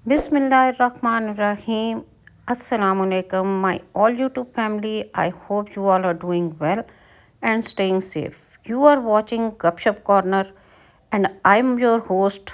Bismillahirrahmanirrahim. Assalamu alaikum, my all YouTube family. I hope you all are doing well and staying safe. You are watching Gupshup Corner and I am your host.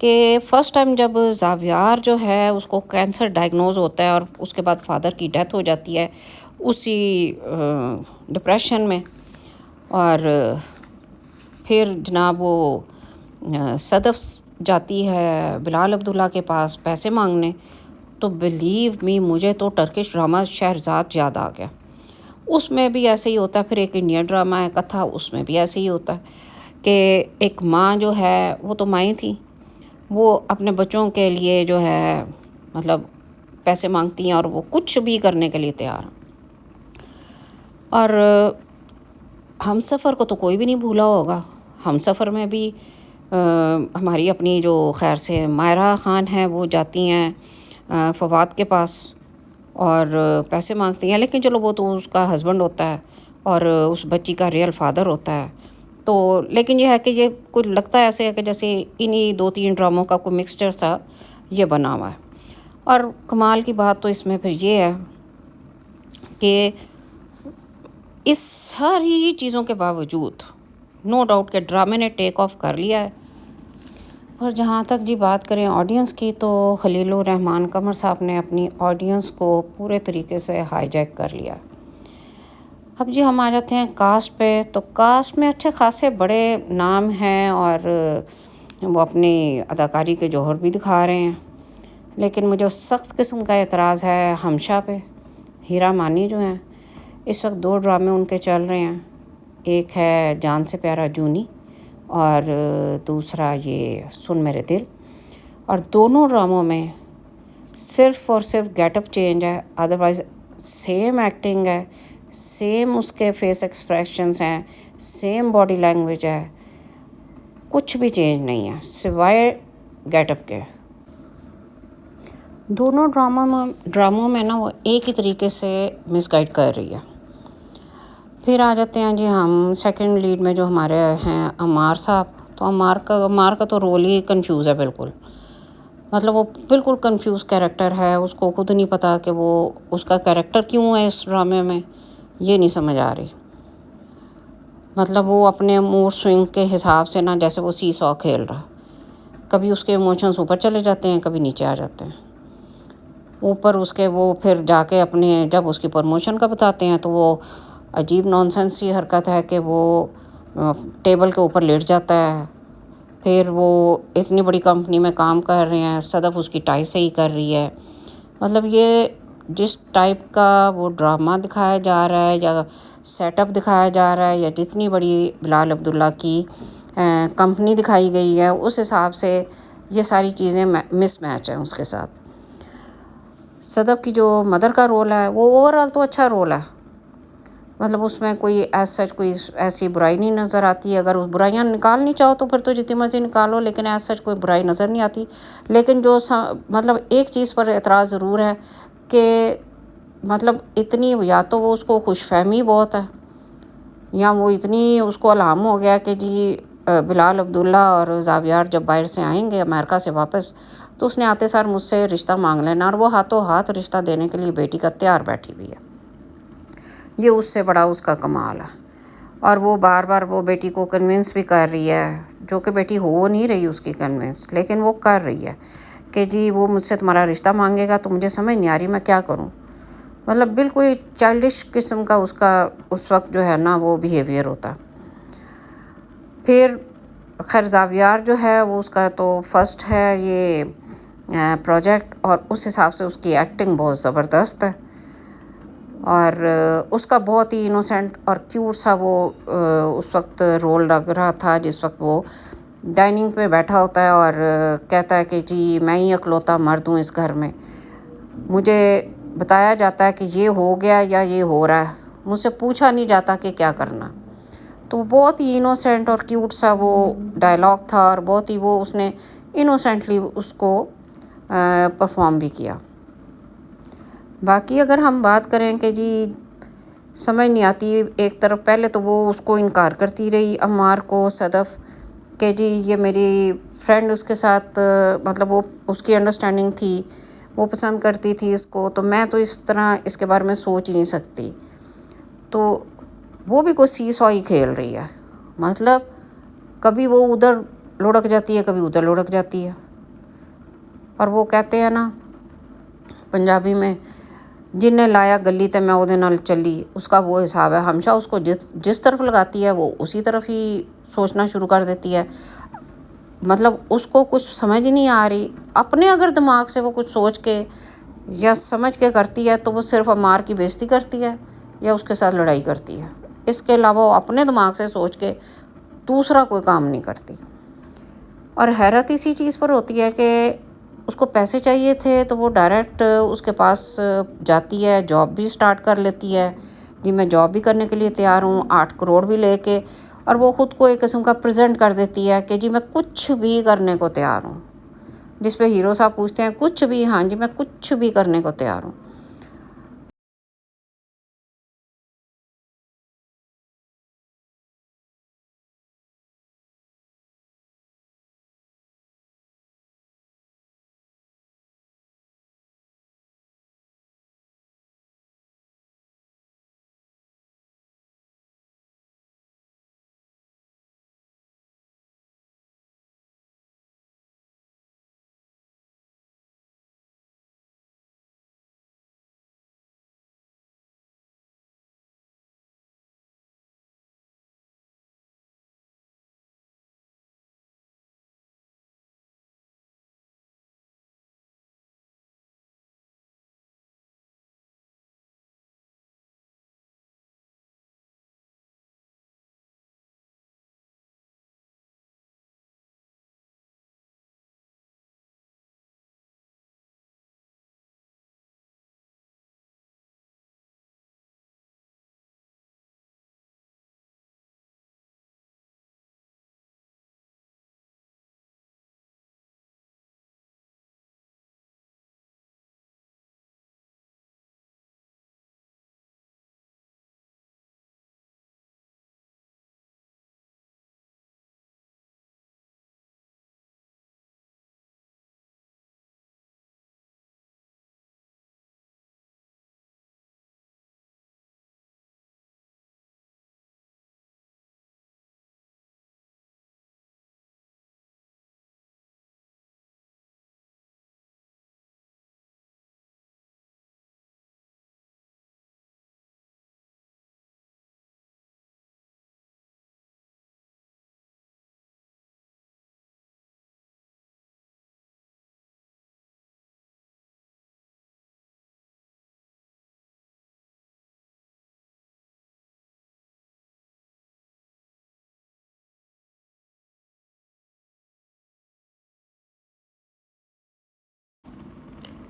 کہ first time جب زاویار جو ہے اس کو cancer diagnose ہوتا ہے اور اس کے بعد فادر کی ڈیتھ ہو جاتی ہے اسی ڈپریشن میں، اور پھر جناب وہ صدف جاتی ہے بلال عبداللہ کے پاس پیسے مانگنے، تو بلیو می مجھے تو ٹرکش ڈرامہ شہرزاد یاد آ گیا. اس میں بھی ایسے ہی ہوتا ہے. پھر ایک انڈین ڈرامہ ہے کتھا، اس میں بھی ایسے ہی ہوتا ہے کہ ایک ماں جو ہے وہ تو مائیں تھیں، وہ اپنے بچوں کے لیے جو ہے مطلب پیسے مانگتی ہیں اور وہ کچھ بھی کرنے کے لیے تیار ہیں. اور ہم سفر کو تو کوئی بھی نہیں بھولا ہوگا. ہم سفر میں بھی ہماری اپنی جو خیر سے مائرہ خان ہیں وہ جاتی ہیں فواد کے پاس اور پیسے مانگتی ہیں، لیکن چلو وہ تو اس کا ہسبینڈ ہوتا ہے اور اس بچی کا ریئل فادر ہوتا ہے. تو لیکن یہ ہے کہ یہ کوئی لگتا ہے ایسے ہے کہ جیسے انہی 2-3 ڈراموں کا کوئی مکسچر سا یہ بنا ہوا ہے. اور کمال کی بات تو اس میں پھر یہ ہے کہ اس ساری چیزوں کے باوجود نو ڈاؤٹ کہ ڈرامے نے ٹیک آف کر لیا ہے. اور جہاں تک جی بات کریں آڈینس کی، تو خلیل الرحمن قمر صاحب نے اپنی آڈینس کو پورے طریقے سے ہائی جیک کر لیا. اب جی ہم آ جاتے ہیں کاسٹ پہ. تو کاسٹ میں اچھے خاصے بڑے نام ہیں اور وہ اپنی اداکاری کے جوہر بھی دکھا رہے ہیں، لیکن مجھے سخت قسم کا اعتراض ہے ہمشا پہ. ہیرا مانی جو ہیں اس وقت 2 ڈرامے ان کے چل رہے ہیں. ایک ہے جان سے پیارا جونی اور دوسرا یہ سن میرے دل. اور دونوں ڈراموں میں صرف اور صرف گیٹ اپ چینج ہے، ادروائز سیم ایکٹنگ ہے، سیم اس کے فیس ایکسپریشنز ہیں، سیم باڈی لینگویج ہے، کچھ بھی چینج نہیں ہے سوائے گیٹ اپ کے. دونوں ڈراموں میں نا وہ ایک ہی طریقے سے مس گائڈ کر رہی ہے. پھر آ جاتے ہیں جی ہم سیکنڈ لیڈ میں جو ہمارے ہیں عمار صاحب. تو عمار کا تو رول ہی کنفیوز ہے بالکل. مطلب وہ بالکل کنفیوز کیریکٹر ہے، اس کو خود نہیں پتا کہ وہ اس کا کیریکٹر کیوں ہے اس ڈرامے میں، یہ نہیں سمجھ آ رہی. مطلب وہ اپنے موڈ سوئنگ کے حساب سے نا جیسے وہ سی سو کھیل رہا، کبھی اس کے ایموشنز اوپر چلے جاتے ہیں کبھی نیچے آ جاتے ہیں. اوپر اس کے وہ پھر جا کے اپنے جب اس کی پروموشن کا بتاتے ہیں تو وہ عجیب نان سینس سی حرکت ہے کہ وہ ٹیبل کے اوپر لیٹ جاتا ہے. پھر وہ اتنی بڑی کمپنی میں کام کر رہے ہیں، صدف اس کی ٹائی سے ہی کر رہی ہے. مطلب یہ جس ٹائپ کا وہ ڈرامہ دکھایا جا رہا ہے یا سیٹ اپ دکھایا جا رہا ہے یا جتنی بڑی بلال عبداللہ کی کمپنی دکھائی گئی ہے اس حساب سے یہ ساری چیزیں مس میچ ہیں اس کے ساتھ. صدف کی جو مدر کا رول ہے وہ اوورآل تو اچھا رول ہے، مطلب اس میں کوئی سچ کوئی ایسی برائی نہیں نظر آتی. اگر اس برائیاں نکالنی چاہو تو پھر تو جتنی مرضی نکالو، لیکن سچ کوئی برائی نظر نہیں آتی. لیکن جو مطلب ایک چیز پر اعتراض ضرور ہے کہ مطلب اتنی یا تو وہ اس کو خوش فہمی بہت ہے یا وہ اتنی اس کو الہام ہو گیا کہ جی بلال عبداللہ اور زاویار جب باہر سے آئیں گے امریکہ سے واپس تو اس نے آتے سار مجھ سے رشتہ مانگ لینا، اور وہ ہاتھوں ہاتھ رشتہ دینے کے لیے بیٹی کا تیار بیٹھی ہوئی ہے. یہ اس سے بڑا اس کا کمال ہے. اور وہ بار بار وہ بیٹی کو کنونس بھی کر رہی ہے، جو کہ بیٹی ہو نہیں رہی اس کی کنونس، لیکن وہ کر رہی ہے کہ جی وہ مجھ سے تمہارا رشتہ مانگے گا تو مجھے سمجھ نہیں آ رہی میں کیا کروں. مطلب بالکل چائلڈش قسم کا اس کا اس وقت جو ہے نا وہ بیہیویئر ہوتا. پھر خیر زاویار جو ہے وہ اس کا تو فرسٹ ہے یہ پروجیکٹ، اور اس حساب سے اس کی ایکٹنگ بہت زبردست ہے. اور اس کا بہت ہی انوسینٹ اور کیوٹ سا وہ اس وقت رول لگ رہا تھا جس وقت وہ ڈائننگ پہ بیٹھا ہوتا ہے اور کہتا ہے کہ جی میں ہی اکلوتا مرد ہوں اس گھر میں، مجھے بتایا جاتا ہے کہ یہ ہو گیا یا یہ ہو رہا ہے، مجھ سے پوچھا نہیں جاتا کہ کیا کرنا. تو بہت ہی انوسینٹ اور کیوٹ سا وہ ڈائلاگ تھا اور بہت ہی وہ اس نے انوسینٹلی اس کو پرفارم بھی کیا. باقی اگر ہم بات کریں کہ جی سمجھ نہیں آتی، ایک طرف پہلے تو وہ اس کو انکار کرتی رہی عمار کو صدف کہ جی یہ میری فرینڈ اس کے ساتھ مطلب وہ اس کی انڈرسٹینڈنگ تھی، وہ پسند کرتی تھی اس کو، تو میں تو اس طرح اس کے بارے میں سوچ ہی نہیں سکتی. تو وہ بھی کوئی سی سو ہی کھیل رہی ہے، مطلب کبھی وہ ادھر لڑک جاتی ہے کبھی ادھر لڑک جاتی ہے. اور وہ کہتے ہیں نا پنجابی میں، جن نے لایا گلی تے میں اودے نال چلی، اس کا وہ حساب ہے. ہمیشہ اس کو جس طرف لگاتی ہے وہ اسی طرف ہی سوچنا شروع کر دیتی ہے. مطلب اس کو کچھ سمجھ نہیں آ رہی، اپنے اگر دماغ سے وہ کچھ سوچ کے یا سمجھ کے کرتی ہے تو وہ صرف عمار کی بےزتی کرتی ہے یا اس کے ساتھ لڑائی کرتی ہے. اس کے علاوہ وہ اپنے دماغ سے سوچ کے دوسرا کوئی کام نہیں کرتی. اور حیرت اسی چیز پر ہوتی ہے کہ اس کو پیسے چاہیے تھے تو وہ ڈائریکٹ اس کے پاس جاتی ہے، جاب بھی سٹارٹ کر لیتی ہے. جی میں جاب بھی کرنے کے لیے تیار ہوں، 8 کروڑ بھی لے کے، اور وہ خود کو ایک قسم کا پریزنٹ کر دیتی ہے کہ جی میں کچھ بھی کرنے کو تیار ہوں. جس پہ ہیرو صاحب پوچھتے ہیں کچھ بھی؟ ہاں جی میں کچھ بھی کرنے کو تیار ہوں.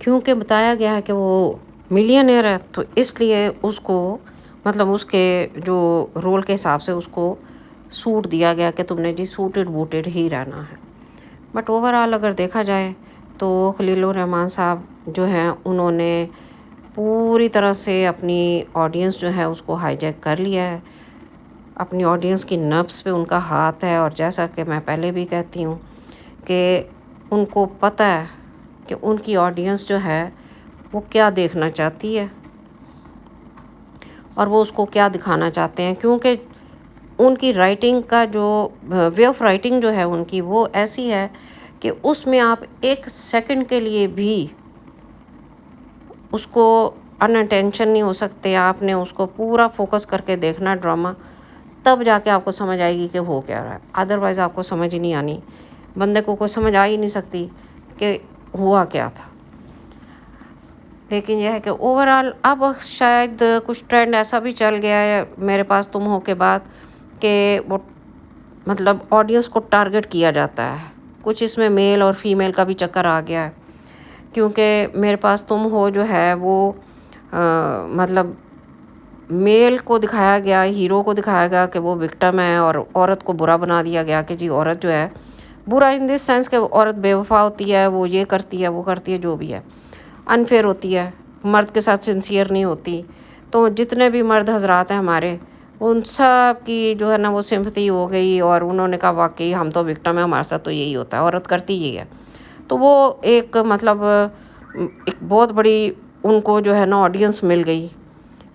کیونکہ بتایا گیا ہے کہ وہ ملینئر ہے تو اس لیے اس کو مطلب اس کے جو رول کے حساب سے اس کو سوٹ دیا گیا کہ تم نے جی سوٹڈ بوٹڈ ہی رہنا ہے. بٹ اوور آل اگر دیکھا جائے تو خلیل الرحمان صاحب جو ہیں انہوں نے پوری طرح سے اپنی آڈینس جو ہے اس کو ہائی جیک کر لیا ہے. اپنی آڈینس کی نبض پہ ان کا ہاتھ ہے، اور جیسا کہ میں پہلے بھی کہتی ہوں کہ ان کو پتہ ہے کہ ان کی آڈینس جو ہے وہ کیا دیکھنا چاہتی ہے اور وہ اس کو کیا دکھانا چاہتے ہیں. کیونکہ ان کی رائٹنگ کا جو وے آف رائٹنگ جو ہے ان کی وہ ایسی ہے کہ اس میں آپ ایک سیکنڈ کے لیے بھی اس کو ان اٹینشن نہیں ہو سکتے. آپ نے اس کو پورا فوکس کر کے دیکھنا ڈرامہ، تب جا کے آپ کو سمجھ آئے گی کہ ہو کیا رہا ہے. ادروائز آپ کو سمجھ ہی نہیں آنی، بندے کو کوئی سمجھ آ ہی نہیں سکتی کہ ہوا کیا تھا. لیکن یہ ہے کہ اوور آل اب شاید کچھ ٹرینڈ ایسا بھی چل گیا ہے میرے پاس تم ہو کے بعد کہ وہ مطلب آڈینس کو ٹارگٹ کیا جاتا ہے. کچھ اس میں میل اور فیمیل کا بھی چکر آ گیا ہے. کیونکہ میرے پاس تم ہو جو ہے وہ مطلب میل کو دکھایا گیا، ہیرو کو دکھایا گیا کہ وہ وکٹم ہے، اور عورت کو برا بنا دیا گیا کہ جی عورت جو ہے برا ان دس سینس کہ عورت بے وفا ہوتی ہے، وہ یہ کرتی ہے وہ کرتی ہے، جو بھی ہے انفیئر ہوتی ہے، مرد کے ساتھ سنسیئر نہیں ہوتی. تو جتنے بھی مرد حضرات ہیں ہمارے، ان سب کی جو ہے نا وہ سمپتھی ہو گئی، اور انہوں نے کہا واقعی ہم تو وکٹم ہیں، ہمارے ساتھ تو یہی ہوتا ہے، عورت کرتی یہی ہے. تو وہ ایک مطلب ایک بہت بڑی ان کو جو ہے نا آڈینس مل گئی.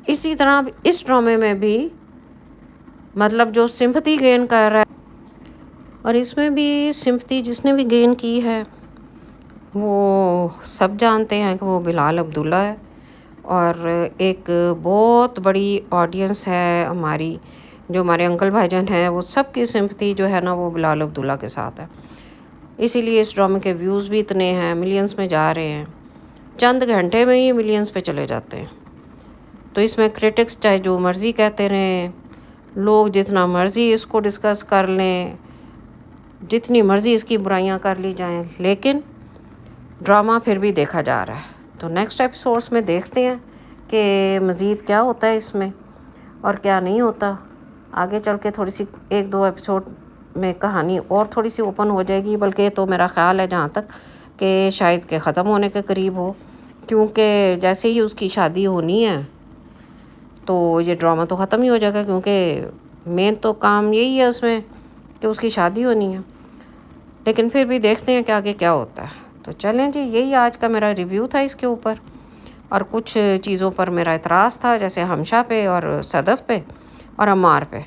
اسی طرح اس ڈرامے میں بھی مطلب جو سمپتھی گین کر رہا ہے، اور اس میں بھی سمپتھی جس نے بھی گین کی ہے وہ سب جانتے ہیں کہ وہ بلال عبداللہ ہے، اور ایک بہت بڑی آڈینس ہے ہماری، جو ہمارے انکل بھائی جان ہیں وہ سب کی سمپتھی جو ہے نا وہ بلال عبداللہ کے ساتھ ہے. اسی لیے اس ڈرامے کے ویوز بھی اتنے ہیں، ملینز میں جا رہے ہیں، چند گھنٹے میں ہی ملینز پہ چلے جاتے ہیں. تو اس میں کرٹکس چاہے جو مرضی کہتے رہیں، لوگ جتنا مرضی اس کو ڈسکس کر لیں، جتنی مرضی اس کی برائیاں کر لی جائیں، لیکن ڈرامہ پھر بھی دیکھا جا رہا ہے. تو نیکسٹ ایپیسوڈس میں دیکھتے ہیں کہ مزید کیا ہوتا ہے اس میں اور کیا نہیں ہوتا. آگے چل کے تھوڑی سی 1-2 ایپیسوڈ میں کہانی اور تھوڑی سی اوپن ہو جائے گی، بلکہ تو میرا خیال ہے جہاں تک کہ شاید کہ ختم ہونے کے قریب ہو، کیونکہ جیسے ہی اس کی شادی ہونی ہے تو یہ ڈرامہ تو ختم ہی ہو جائے گا، کیونکہ مین تو کام یہی ہے اس میں کہ اس کی شادی ہونی ہے. لیکن پھر بھی دیکھتے ہیں کہ آگے کیا ہوتا ہے. تو چلیں جی، یہی آج کا میرا ریویو تھا اس کے اوپر، اور کچھ چیزوں پر میرا اعتراض تھا، جیسے ہمشا پہ اور صدف پہ اور عمار پہ،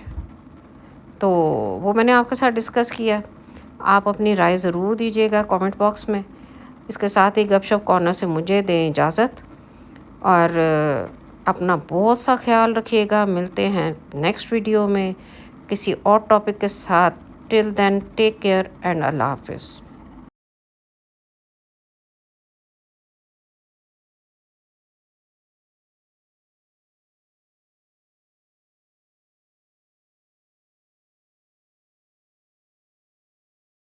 تو وہ میں نے آپ کے ساتھ ڈسکس کیا. آپ اپنی رائے ضرور دیجیے گا کامنٹ باکس میں. اس کے ساتھ ہی گپ شپ کارنر سے مجھے دیں اجازت، اور اپنا بہت سا خیال رکھیے گا. ملتے ہیں نیکسٹ ویڈیو میں کسی اور ٹاپک کے ساتھ. ٹل دین ٹیک کیئر اینڈ اللہ حافظ.